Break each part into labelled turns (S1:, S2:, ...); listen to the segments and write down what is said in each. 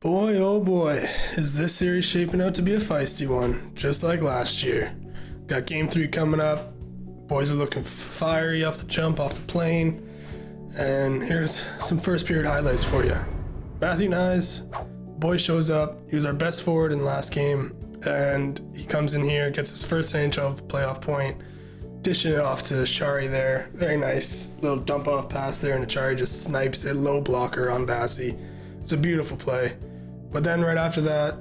S1: Boy, oh boy, is this series shaping out to be a feisty one, just like last year. Got game 3 coming up. Boys are looking fiery off the jump, off the plane. And here's some first period highlights for you. Matthew Nyes, boy shows up. He was our best forward in the last game. And he comes in here, gets his first NHL playoff point, dishing it off to Shari there. Very nice little dump off pass there, and Chari just snipes it, low blocker on Vasi. It's a beautiful play. But then right after that,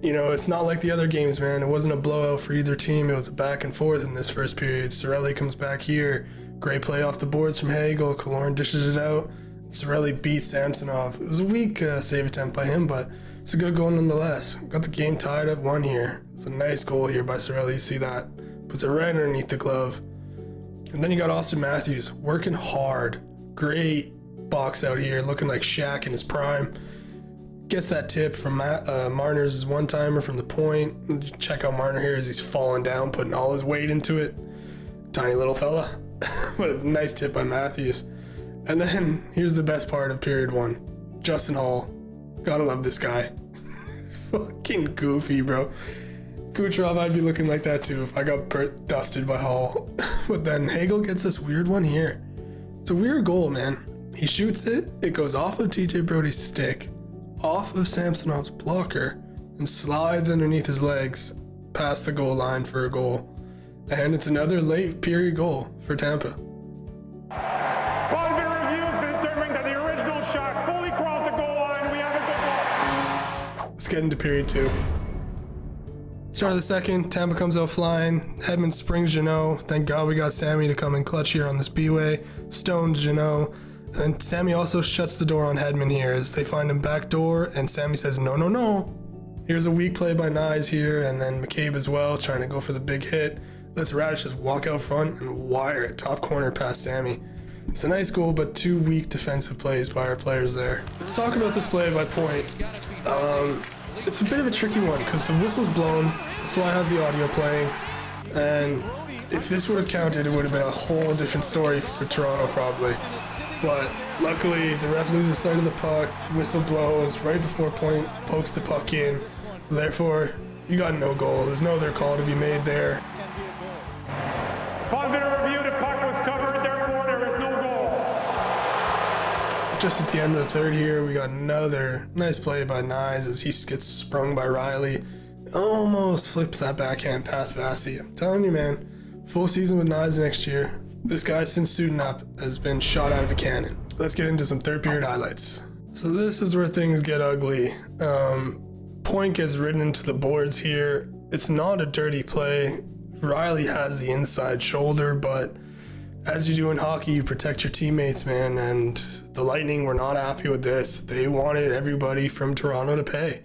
S1: it's not like the other games, man. It wasn't a blowout for either team. It was a back and forth in this first period. Rielly comes back here. Great play off the boards from Hagel. Killorn dishes it out. Rielly beats Samsonov. It was a weak save attempt by him, but it's a good goal nonetheless. Got the game tied at 1 here. It's a nice goal here by Rielly. You see that? Puts it right underneath the glove. And then you got Austin Matthews working hard. Great box out here, looking like Shaq in his prime. Gets that tip from Marner's one-timer from the point. Check out Marner here as he's falling down, putting all his weight into it. Tiny little fella. But a nice tip by Matthews. And then here's the best part of period 1. Justin Hall. Gotta love this guy. He's fucking goofy, bro. Kucherov, I'd be looking like that too if I got dusted by Hall. But then Hagel gets this weird one here. It's a weird goal, man. He shoots it. It goes off of TJ Brody's stick, off of Samsonov's blocker, and slides underneath his legs past the goal line for a goal. And it's another late period goal for Tampa.
S2: Positive review has been determined that the original shot fully crossed the goal line. We have a good goal.
S1: Let's get into period 2. Start of the second, Tampa comes out flying. Hedman springs Jeannot. Thank God we got Sammy to come in clutch here on this B-way. Stones Jeannot. And Sammy also shuts the door on Hedman here as they find him back door, and Sammy says, no, no, no. Here's a weak play by Nyes here, and then McCabe as well, trying to go for the big hit. Lets Radish just walk out front and wire it top corner past Sammy. It's a nice goal, but 2 weak defensive plays by our players there. Let's talk about this play by point. It's a bit of a tricky one because the whistle's blown. That's why I have the audio playing. And if this would have counted, it would have been a whole different story for Toronto probably. But luckily, the ref loses sight of the puck, whistle blows right before point, pokes the puck in. Therefore, you got no goal. There's no other call to be made there.
S2: Positive review, the puck was covered, therefore there is no goal.
S1: Just at the end of the third here, we got another nice play by Nyes as he gets sprung by Rielly. Almost flips that backhand past Vasi. I'm telling you, man, full season with Nyes next year. This guy, since suiting up, has been shot out of a cannon. Let's get into some third period highlights. So this is where things get ugly. Point gets ridden into the boards here. It's not a dirty play. Rielly has the inside shoulder, but as you do in hockey, you protect your teammates, man. And the Lightning were not happy with this. They wanted everybody from Toronto to pay.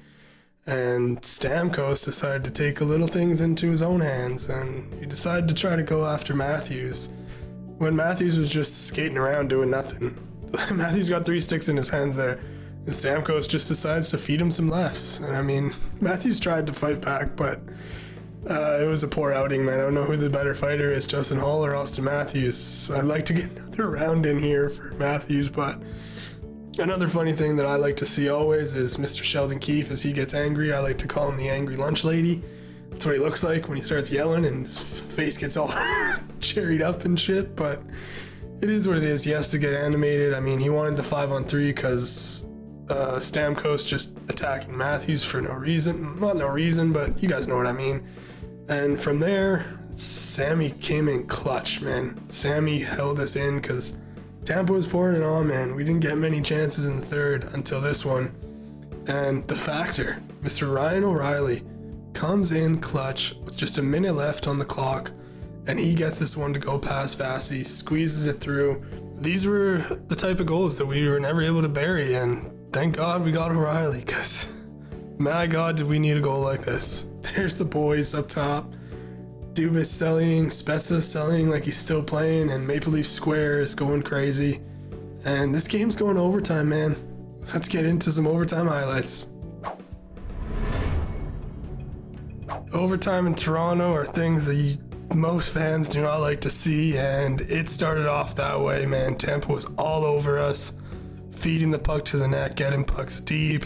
S1: And Stamkos decided to take a little things into his own hands, and he decided to try to go after Matthews when Matthews was just skating around doing nothing. Matthews got 3 sticks in his hands there, and Stamkos just decides to feed him some lefts. And I mean, Matthews tried to fight back, but it was a poor outing, man. I don't know who the better fighter is, Justin Hall or Austin Matthews. I'd like to get another round in here for Matthews, but another funny thing that I like to see always is Mr. Sheldon Keefe. As he gets angry, I like to call him the angry lunch lady. That's what he looks like when he starts yelling and his face gets all cherried up and shit, but it is what it is. He has to get animated. I mean, he wanted the 5-on-3 because Stamkos just attacking Matthews for no reason. Not no reason, but you guys know what I mean. And from there, Sammy came in clutch, man. Sammy held us in because Tampa was pouring it on, man. We didn't get many chances in the third until this one. And the factor, Mr. Ryan O'Reilly, comes in clutch with just a minute left on the clock, and he gets this one to go past Vasi, squeezes it through. These were the type of goals that we were never able to bury, and thank God we got O'Reilly, because my God, did we need a goal like this. There's the boys up top. Dubas selling, Spezza selling like he's still playing, and Maple Leaf Square is going crazy. And this game's going to overtime, man. Let's get into some overtime highlights. Overtime in Toronto are things that most fans do not like to see, and it started off that way, man. Tampa was all over us, feeding the puck to the net, getting pucks deep,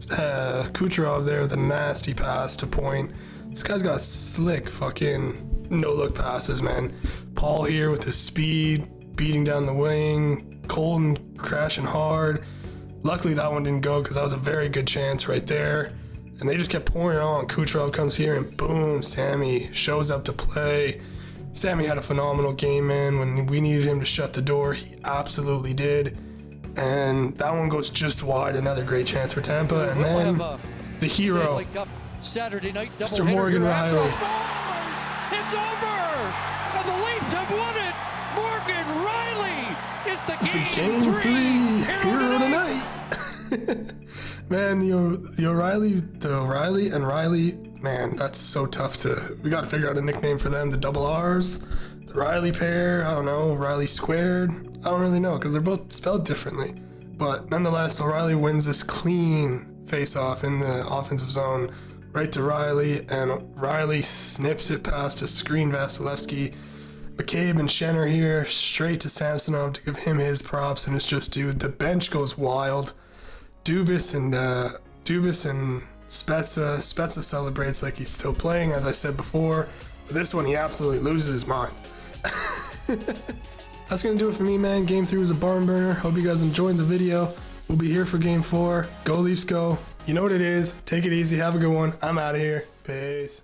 S1: Kucherov there with a nasty pass to Point. This guy's got slick fucking no-look passes, man. Paul here with his speed, beating down the wing. Colton crashing hard. Luckily that one didn't go because that was a very good chance right there. And they just kept pouring it on. Kucherov comes here and boom, Sammy shows up to play. Sammy had a phenomenal game, man. When we needed him to shut the door, he absolutely did. And that one goes just wide. Another great chance for Tampa. And then the hero,
S3: Saturday night,
S1: Mr. Morgan Rielly.
S3: It's over, and the Leafs have won it. Morgan Rielly is the
S1: game three hero tonight. Man, the O'Reilly and Rielly, man, that's so tough to. We got to figure out a nickname for them. The double R's, the Rielly pair. I don't know, Rielly squared. I don't really know because they're both spelled differently. But nonetheless, O'Reilly wins this clean face-off in the offensive zone, right to Rielly, and Rielly snips it past a screen Vasilevsky. McCabe and Schenner here, straight to Samsonov to give him his props, and it's just, dude, the bench goes wild. Dubas and Spezza celebrates like he's still playing, as I said before. But this one, he absolutely loses his mind. That's gonna do it for me, man. Game 3 was a barn burner. Hope you guys enjoyed the video. We'll be here for Game 4. Go Leafs, go. You know what it is. Take it easy. Have a good one. I'm out of here. Peace.